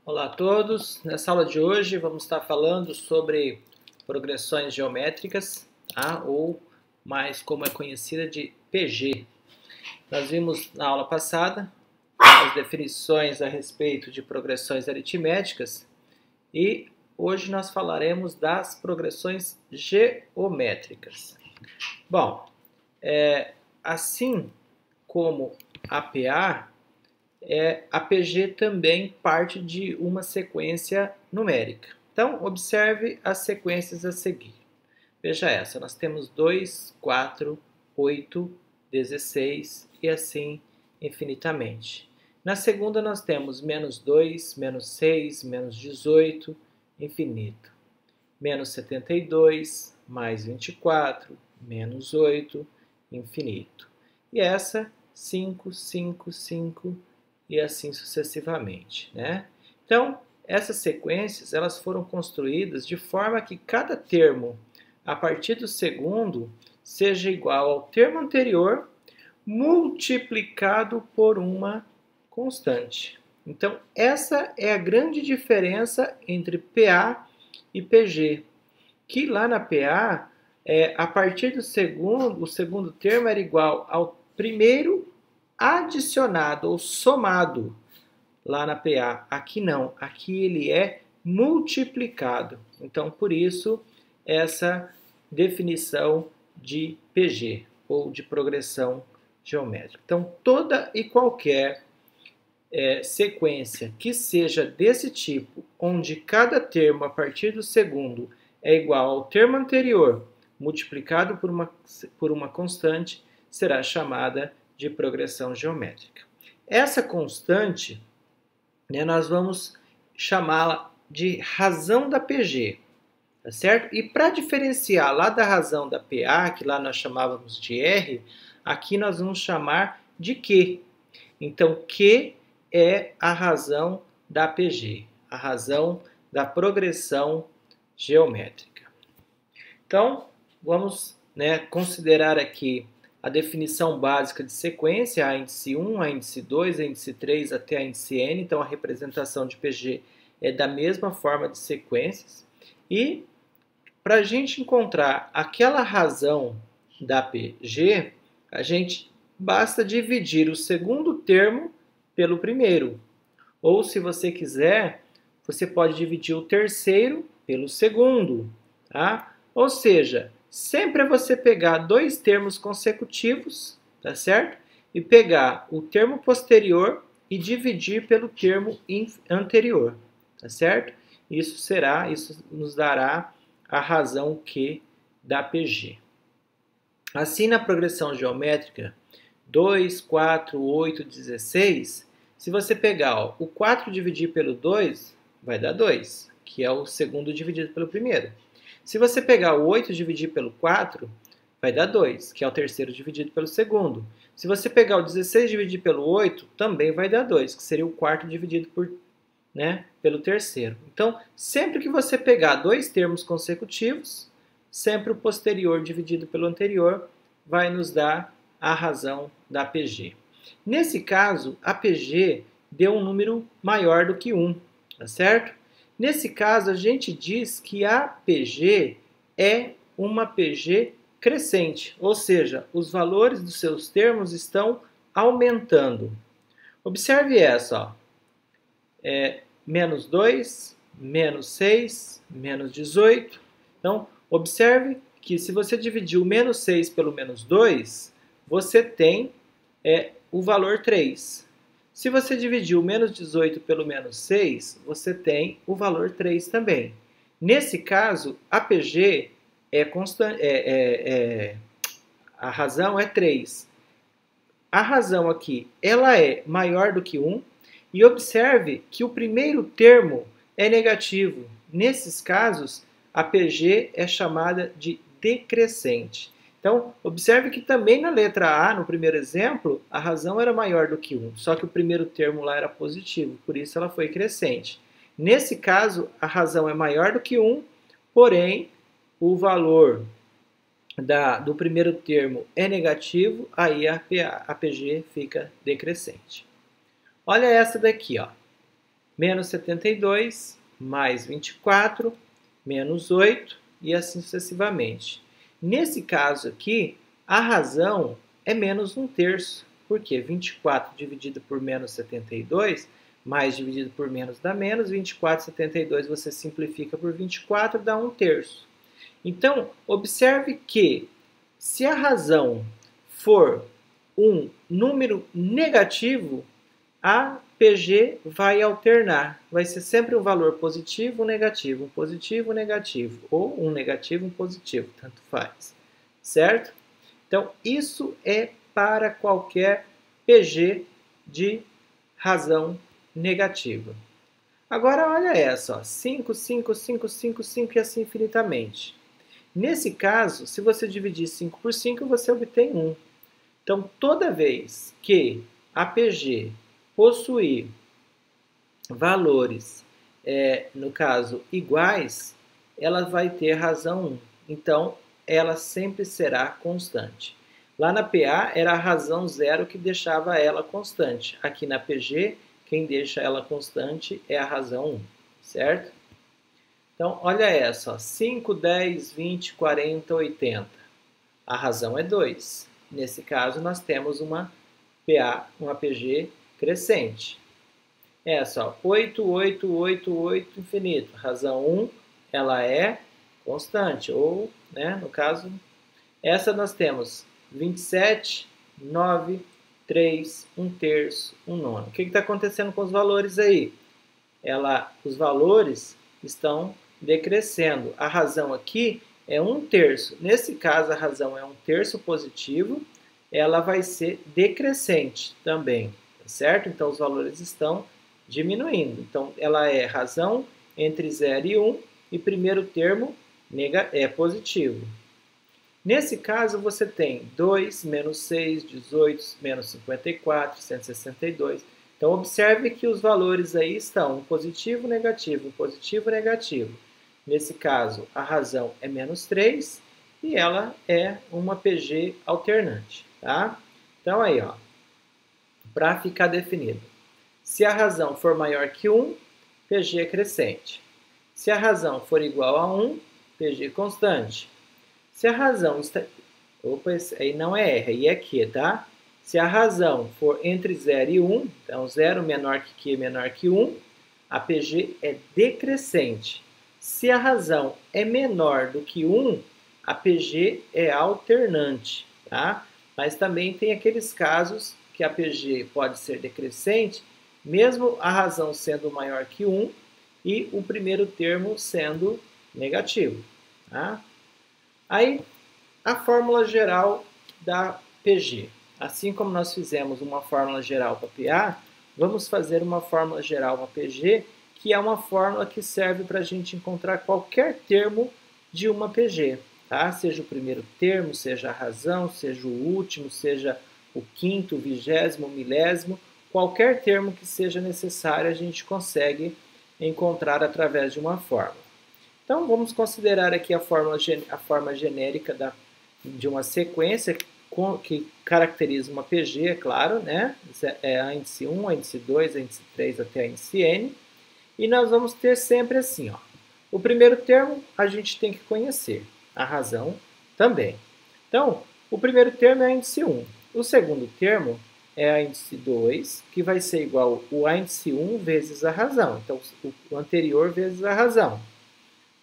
Olá a todos, nessa aula de hoje vamos estar falando sobre progressões geométricas, tá? Ou mais como é conhecida de PG. Nós vimos na aula passada as definições a respeito de progressões aritméticas e hoje nós falaremos das progressões geométricas. Bom, assim como a PA, a PG também parte de uma sequência numérica. Então, observe as sequências a seguir. Veja essa, nós temos 2, 4, 8, 16 e assim infinitamente. Na segunda nós temos menos 2, menos 6, menos 18, infinito. Menos 72, mais 24, menos 8, infinito. E essa, 5, 5, 5, e assim sucessivamente, né? Então, essas sequências elas foram construídas de forma que cada termo, a partir do segundo, seja igual ao termo anterior multiplicado por uma constante. Então, essa é a grande diferença entre PA e PG, que lá na PA, a partir do segundo, o segundo termo era igual ao primeiro adicionado ou somado lá na PA. Aqui não, aqui ele é multiplicado. Então, por isso, essa definição de PG, ou de progressão geométrica. Então, toda e qualquer sequência que seja desse tipo, onde cada termo a partir do segundo é igual ao termo anterior multiplicado por uma constante, será chamada de progressão geométrica. Essa constante, né, nós vamos chamá-la de razão da PG, tá certo? E para diferenciar lá da razão da PA, que lá nós chamávamos de R, aqui nós vamos chamar de Q. Então, Q é a razão da PG, a razão da progressão geométrica. Então, vamos, né, considerar aqui a definição básica de sequência, a índice 1, a índice 2, a índice 3 até a índice n. Então, a representação de PG é da mesma forma de sequências. E, para a gente encontrar aquela razão da PG, a gente basta dividir o segundo termo pelo primeiro. Ou, se você quiser, você pode dividir o terceiro pelo segundo, tá? Ou seja, sempre é você pegar dois termos consecutivos, tá certo? E pegar o termo posterior e dividir pelo termo anterior, tá certo? Isso nos dará a razão Q da PG. Assim, na progressão geométrica 2, 4, 8, 16, se você pegar o 4 dividir pelo 2, vai dar 2, que é o segundo dividido pelo primeiro. Se você pegar o 8 dividir pelo 4, vai dar 2, que é o terceiro dividido pelo segundo. Se você pegar o 16 dividir pelo 8, também vai dar 2, que seria o quarto dividido pelo terceiro. Então, sempre que você pegar dois termos consecutivos, sempre o posterior dividido pelo anterior vai nos dar a razão da PG. Nesse caso, a PG deu um número maior do que 1, tá certo? Nesse caso, a gente diz que a PG é uma PG crescente, ou seja, os valores dos seus termos estão aumentando. Observe essa, menos 2, menos 6, menos 18. Então, observe que se você dividir o menos 6 pelo menos 2, você tem o valor 3. Se você dividir o menos 18 pelo menos 6, você tem o valor 3 também. Nesse caso, a PG é constante, a razão é 3. A razão aqui ela é maior do que 1. E observe que o primeiro termo é negativo. Nesses casos, a PG é chamada de decrescente. Então, observe que também na letra A, no primeiro exemplo, a razão era maior do que 1, só que o primeiro termo lá era positivo, por isso ela foi crescente. Nesse caso, a razão é maior do que 1, porém, o valor do primeiro termo é negativo, aí a PG fica decrescente. Olha essa daqui, ó. Menos 72, mais 24, menos 8 e assim sucessivamente. Nesse caso aqui, a razão é menos 1/3, porque 24 dividido por menos 72, mais dividido por menos dá menos, 24, 72 você simplifica por 24, dá 1/3. Então, observe que se a razão for um número negativo, a PG vai alternar. Vai ser sempre um valor positivo, negativo, um positivo, negativo, ou um negativo, um positivo, tanto faz. Certo? Então, isso é para qualquer PG de razão negativa. Agora, olha essa, ó, 5, 5, 5, 5, 5 e assim infinitamente. Nesse caso, se você dividir 5 por 5, você obtém 1. Então, toda vez que a PG possuir valores, no caso, iguais, ela vai ter razão 1. Então, ela sempre será constante. Lá na PA, era a razão 0 que deixava ela constante. Aqui na PG, quem deixa ela constante é a razão 1, certo? Então, olha essa, ó, 5, 10, 20, 40, 80. A razão é 2. Nesse caso, nós temos uma PA, uma PG crescente. Essa, ó, 8, 8, 8, 8, infinito. Razão 1, ela é constante, ou, né, no caso, essa nós temos 27, 9, 3, 1/3, 1/9. O que está acontecendo com os valores aí? Os valores estão decrescendo. A razão aqui é 1/3. Nesse caso, a razão é 1/3 positivo, ela vai ser decrescente também, tá certo? Então, os valores estão diminuindo. Então, ela é razão entre 0 e 1 e primeiro termo é positivo. Nesse caso, você tem 2, menos 6, 18, menos 54, 162. Então, observe que os valores aí estão um positivo, negativo, um positivo, negativo. Nesse caso, a razão é menos 3 e ela é uma PG alternante, tá? Então, aí, ó, para ficar definido. Se a razão for maior que 1, PG é crescente. Se a razão for igual a 1, PG constante. Se a razão está... Opa, aí não é R, aí é Q, tá? Se a razão for entre 0 e 1, então 0 menor que Q menor que 1, a PG é decrescente. Se a razão é menor do que 1, a PG é alternante, tá? Mas também tem aqueles casos que a PG pode ser decrescente, mesmo a razão sendo maior que 1 e o primeiro termo sendo negativo, tá? Aí, a fórmula geral da PG. Assim como nós fizemos uma fórmula geral para PA, vamos fazer uma fórmula geral para PG, que é uma fórmula que serve para a gente encontrar qualquer termo de uma PG. Tá? Seja o primeiro termo, seja a razão, seja o último, seja o quinto, o vigésimo, o milésimo, qualquer termo que seja necessário a gente consegue encontrar através de uma fórmula. Então, vamos considerar aqui a forma genérica de uma sequência que caracteriza uma PG, é claro, né? É a índice 1, a índice 2, a índice 3 até a índice N. E nós vamos ter sempre assim, ó. O primeiro termo a gente tem que conhecer, a razão também. Então, o primeiro termo é a índice 1. O segundo termo é a índice 2, que vai ser igual ao índice 1 vezes a razão. Então, o anterior vezes a razão.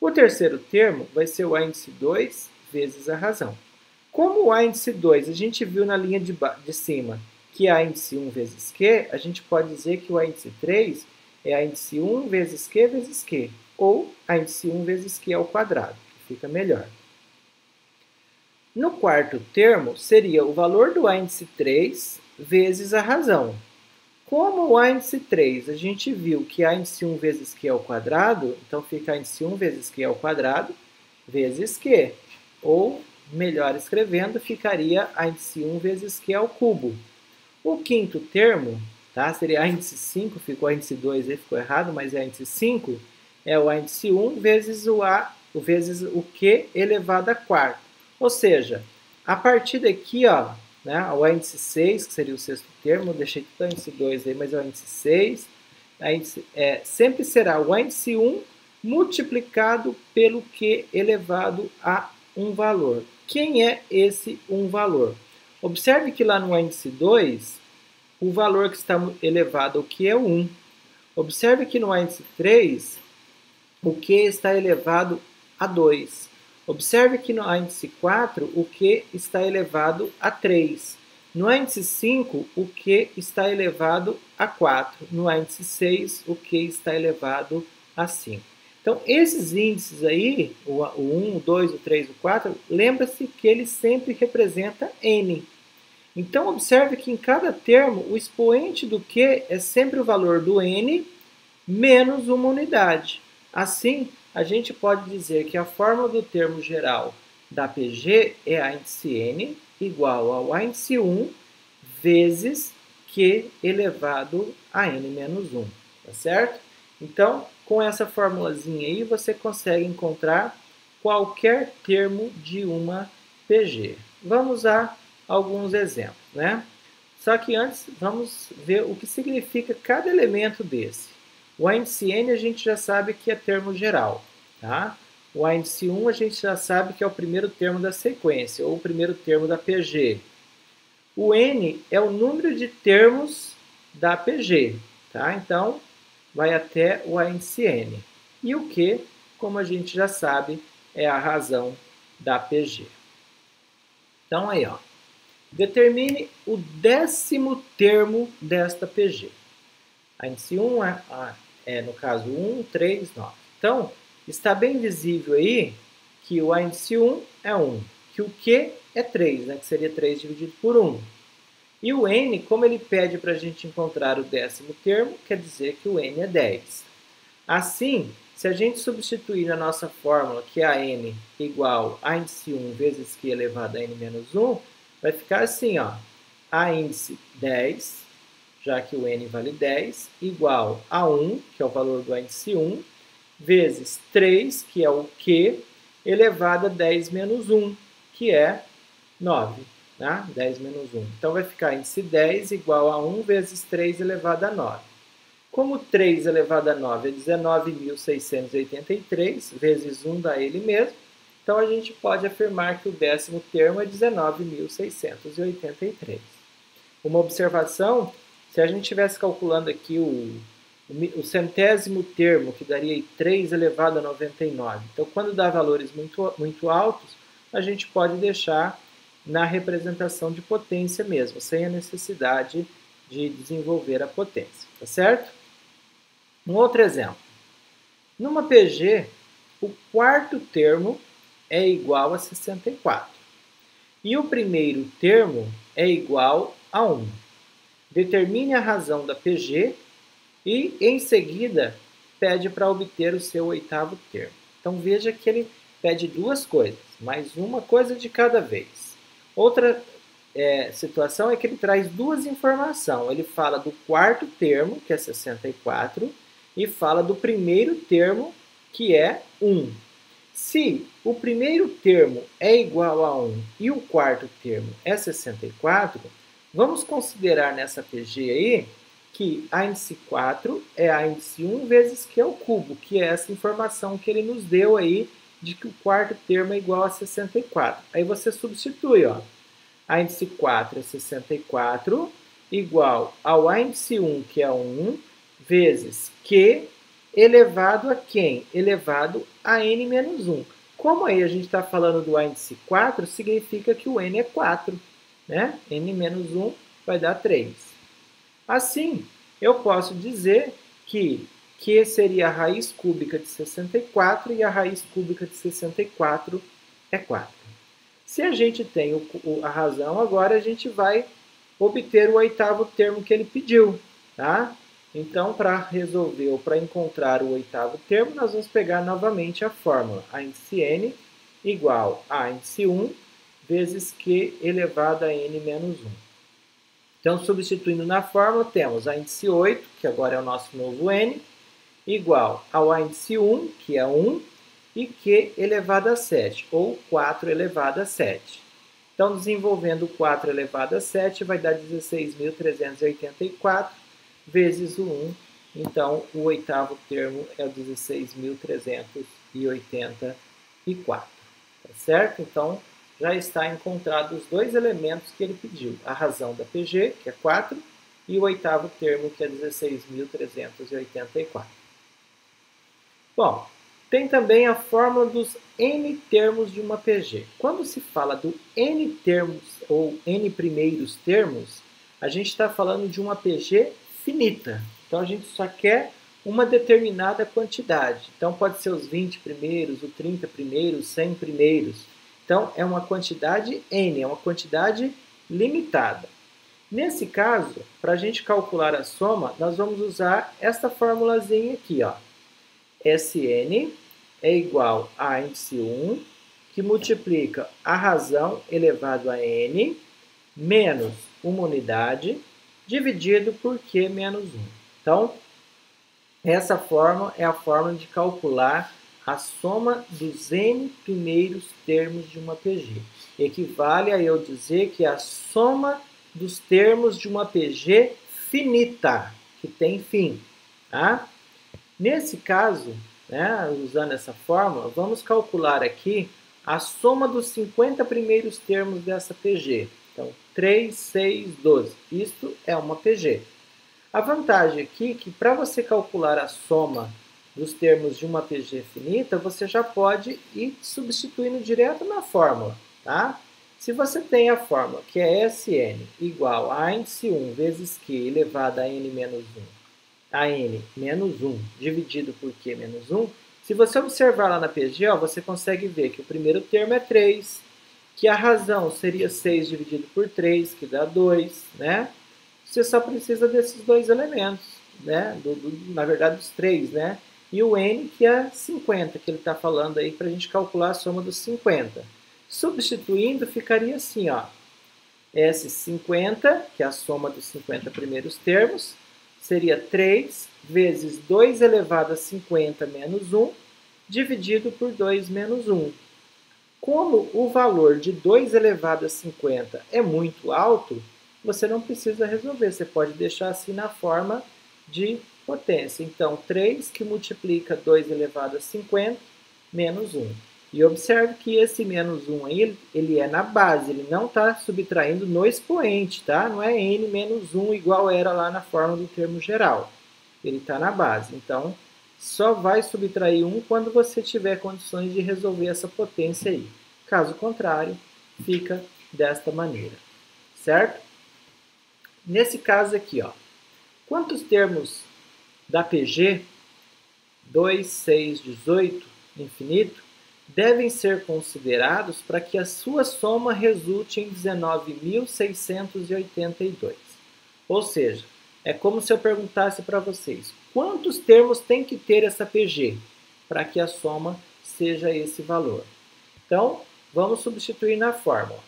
O terceiro termo vai ser o índice 2 vezes a razão. Como o índice 2 a gente viu na linha de cima que é a índice 1 vezes Q, a gente pode dizer que o índice 3 é a índice 1 vezes Q vezes Q, ou a índice 1 vezes Q ao quadrado, que fica melhor. No quarto termo, seria o valor do índice 3 vezes a razão. Como o índice 3 a gente viu que a índice 1 vezes Q ao quadrado, então fica a índice 1 vezes Q ao quadrado vezes Q. Ou, melhor escrevendo, ficaria a índice 1 vezes Q ao cubo. O quinto termo, tá, seria a índice 5, ficou a índice 2 aí, ficou errado, mas é a índice 5, é o índice 1 vezes vezes o Q elevado a quarto. Ou seja, a partir daqui, ó, né, o índice 6, que seria o sexto termo, eu deixei tudo o índice 2 aí, mas é o índice 6, sempre será o índice 1 multiplicado pelo Q elevado a um valor. Quem é esse um valor? Observe que lá no índice 2, o valor que está elevado ao Q é 1. Observe que no índice 3, o Q está elevado a 2. Observe que no índice 4, o Q está elevado a 3. No índice 5, o Q está elevado a 4. No índice 6, o Q está elevado a 5. Então, esses índices aí, o 1, o 2, o 3, o 4, lembra-se que ele sempre representa n. Então, observe que em cada termo, o expoente do Q é sempre o valor do n menos uma unidade. Assim, a gente pode dizer que a fórmula do termo geral da PG é a índice n igual ao índice 1 vezes Q elevado a n menos 1, tá certo? Então, com essa formulazinha aí, você consegue encontrar qualquer termo de uma PG. Vamos a alguns exemplos, né? Só que antes, vamos ver o que significa cada elemento desse. O índice n a gente já sabe que é termo geral, tá? O índice 1 a gente já sabe que é o primeiro termo da sequência, ou o primeiro termo da PG. O n é o número de termos da PG, tá? Então, vai até o índice n. E o Q, como a gente já sabe, é a razão da PG. Então, aí, ó. Determine o 10º termo desta PG. A índice 1 no caso, 1, 3, 9. Então, está bem visível aí que o índice 1 é 1, que o Q é 3, né, que seria 3 dividido por 1. E o N, como ele pede para a gente encontrar o 10º termo, quer dizer que o N é 10. Assim, se a gente substituir na nossa fórmula que a N igual a índice 1 vezes Q elevado a N menos 1, vai ficar assim, ó, a índice 10, já que o N vale 10, igual a 1, que é o valor do índice 1, vezes 3, que é o Q, elevado a 10 menos 1, que é 9. Tá? 10 menos 1. Então, vai ficar índice 10 igual a 1 vezes 3 elevado a 9. Como 3 elevado a 9 é 19.683, vezes 1 dá ele mesmo, então a gente pode afirmar que o 10º termo é 19.683. Uma observação, se a gente estivesse calculando aqui o centésimo termo, que daria 3 elevado a 99. Então, quando dá valores muito altos, a gente pode deixar na representação de potência mesmo, sem a necessidade de desenvolver a potência, tá certo? Um outro exemplo. Numa PG, o quarto termo é igual a 64. E o primeiro termo é igual a 1. Determine a razão da PG e, em seguida, pede para obter o seu oitavo termo. Então, veja que ele pede duas coisas, mas uma coisa de cada vez. Outra situação é que ele traz duas informações. Ele fala do quarto termo, que é 64, e fala do primeiro termo, que é 1. Se o primeiro termo é igual a 1 e o quarto termo é 64, vamos considerar nessa PG aí que a índice 4 é a índice 1 vezes Q ao cubo, que é essa informação que ele nos deu aí de que o quarto termo é igual a 64. Aí você substitui, ó. A índice 4 é 64, igual ao índice 1, que é 1, vezes Q elevado a quem? Elevado a n menos 1. Como aí a gente está falando do índice 4, significa que o n é 4. Né? N menos 1 vai dar 3. Assim, eu posso dizer que Q seria a raiz cúbica de 64 e a raiz cúbica de 64 é 4. Se a gente tem a razão, agora a gente vai obter o oitavo termo que ele pediu, tá? Então, para resolver ou para encontrar o oitavo termo, nós vamos pegar novamente a fórmula. A índice n igual a índice 1 vezes Q elevado a n menos 1. Então, substituindo na fórmula, temos a índice 8, que agora é o nosso novo n, igual ao índice 1, que é 1, e Q elevado a 7, ou 4 elevado a 7. Então, desenvolvendo 4 elevado a 7, vai dar 16.384, vezes o 1 então o oitavo termo é o 16.384, tá certo? Então, já está encontrado os dois elementos que ele pediu, a razão da PG, que é 4, e o oitavo termo, que é 16.384. Bom, tem também a fórmula dos n termos de uma PG. Quando se fala do n termos ou n primeiros termos, a gente está falando de uma PG finita. Então, a gente só quer uma determinada quantidade. Então, pode ser os 20 primeiros, os 30 primeiros, 100 primeiros. Então, é uma quantidade n, é uma quantidade limitada. Nesse caso, para a gente calcular a soma, nós vamos usar esta formulazinha aqui, ó. Sn é igual a índice 1, que multiplica a razão elevado a n, menos uma unidade, dividido por q menos 1. Então, essa fórmula é a fórmula de calcular a soma dos n primeiros termos de uma PG. Equivale a eu dizer que é a soma dos termos de uma PG finita, que tem fim. Tá? Nesse caso, né, usando essa fórmula, vamos calcular aqui a soma dos 50 primeiros termos dessa PG. Então, 3, 6, 12. Isto é uma PG. A vantagem aqui é que para você calcular a soma dos termos de uma PG finita, você já pode ir substituindo direto na fórmula. Tá? Se você tem a fórmula que é Sn igual a índice 1 vezes Q elevado a n menos 1, a n menos 1 dividido por q menos 1, se você observar lá na PG, ó, você consegue ver que o primeiro termo é 3, que a razão seria 6 dividido por 3, que dá 2, né? Você só precisa desses dois elementos, né? Na verdade, dos 3, né? E o n, que é 50, que ele está falando aí para a gente calcular a soma dos 50. Substituindo, ficaria assim, ó. S50, que é a soma dos 50 primeiros termos, seria 3 vezes 2 elevado a 50 menos 1, dividido por 2 menos 1. Como o valor de 2 elevado a 50 é muito alto, você não precisa resolver, você pode deixar assim na forma de potência. Então, 3 que multiplica 2 elevado a 50 menos 1. E observe que esse menos 1 aí, ele é na base, ele não está subtraindo no expoente, tá? Não é n menos 1 igual era lá na fórmula do termo geral. Ele está na base. Então, só vai subtrair 1 quando você tiver condições de resolver essa potência aí. Caso contrário, fica desta maneira. Certo? Nesse caso aqui, ó, quantos termos da PG 2, 6, 18, infinito, devem ser considerados para que a sua soma resulte em 19.682. Ou seja, é como se eu perguntasse para vocês, quantos termos tem que ter essa PG para que a soma seja esse valor? Então, vamos substituir na fórmula.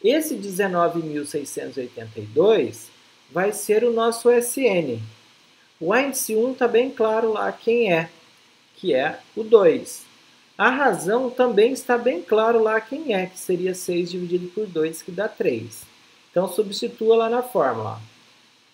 Esse 19.682 vai ser o nosso Sn. O índice 1 está bem claro lá quem é, que é o 2. A razão também está bem claro lá quem é, que seria 6 dividido por 2, que dá 3. Então, substitua lá na fórmula.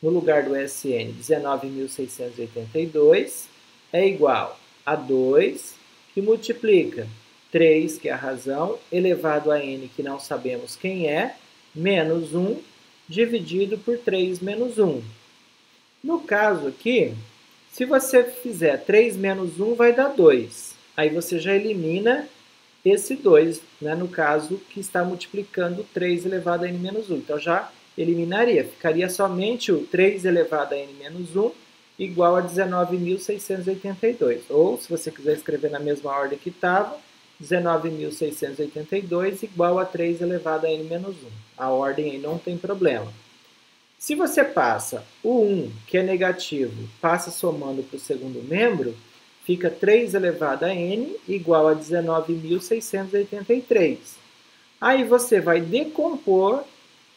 No lugar do Sn, 19.682 é igual a 2, que multiplica 3, que é a razão, elevado a n, que não sabemos quem é, menos 1, dividido por 3 menos 1. No caso aqui, se você fizer 3 menos 1, vai dar 2. Aí você já elimina esse 2, né, no caso que está multiplicando 3 elevado a n menos 1. Então já eliminaria, ficaria somente o 3 elevado a n menos 1 igual a 19.682. Ou, se você quiser escrever na mesma ordem que estava, 19.682 igual a 3 elevado a n menos 1. A ordem aí não tem problema. Se você passa o 1, que é negativo, passa somando para o segundo membro, fica 3 elevado a n igual a 19.683. Aí você vai decompor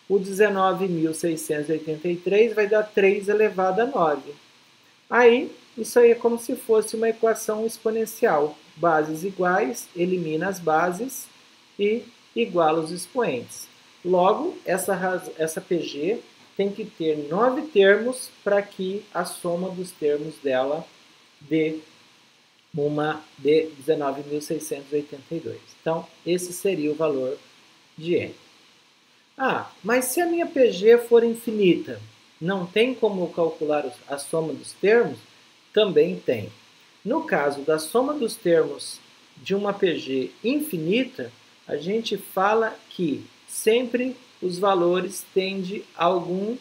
o 19.683, vai dar 3 elevado a 9. Aí, isso aí é como se fosse uma equação exponencial. Bases iguais, elimina as bases e iguala os expoentes. Logo, essa PG tem que ter 9 termos para que a soma dos termos dela dê 19.682. Então, esse seria o valor de n. Ah, mas se a minha PG for infinita, não tem como calcular a soma dos termos? Também tem. No caso da soma dos termos de uma PG infinita, a gente fala que sempre os valores tendem a algum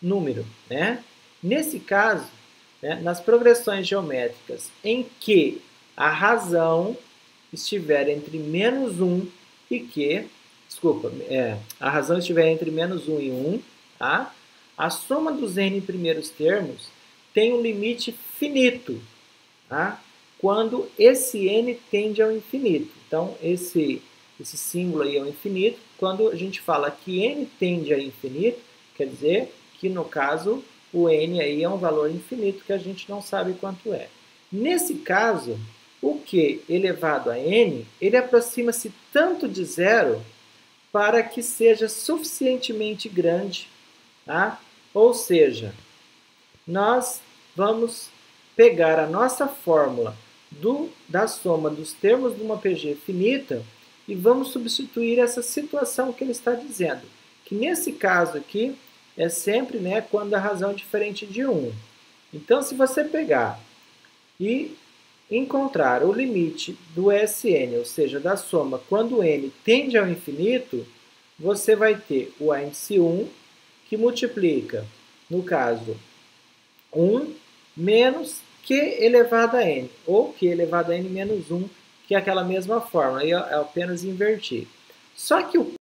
número, né? Nesse caso, né, nas progressões geométricas em que a razão estiver entre menos 1 e que, a razão estiver entre menos 1 e 1, tá? A soma dos n primeiros termos tem um limite finito, tá? Quando esse n tende ao infinito. Então, esse símbolo aí é o infinito. Quando a gente fala que n tende a infinito, quer dizer que, no caso, o n aí é um valor infinito que a gente não sabe quanto é. Nesse caso, o q elevado a n, ele aproxima-se tanto de zero para que seja suficientemente grande, tá? Ou seja, nós vamos pegar a nossa fórmula da soma dos termos de uma PG finita e vamos substituir essa situação que ele está dizendo. Que nesse caso aqui é sempre, né, quando a razão é diferente de 1. Então, se você pegar e encontrar o limite do Sn, ou seja, da soma, quando n tende ao infinito, você vai ter o índice 1, que multiplica, no caso, 1 menos q elevado a n, ou q elevado a n menos 1, que é aquela mesma fórmula, aí é apenas invertir. Só que o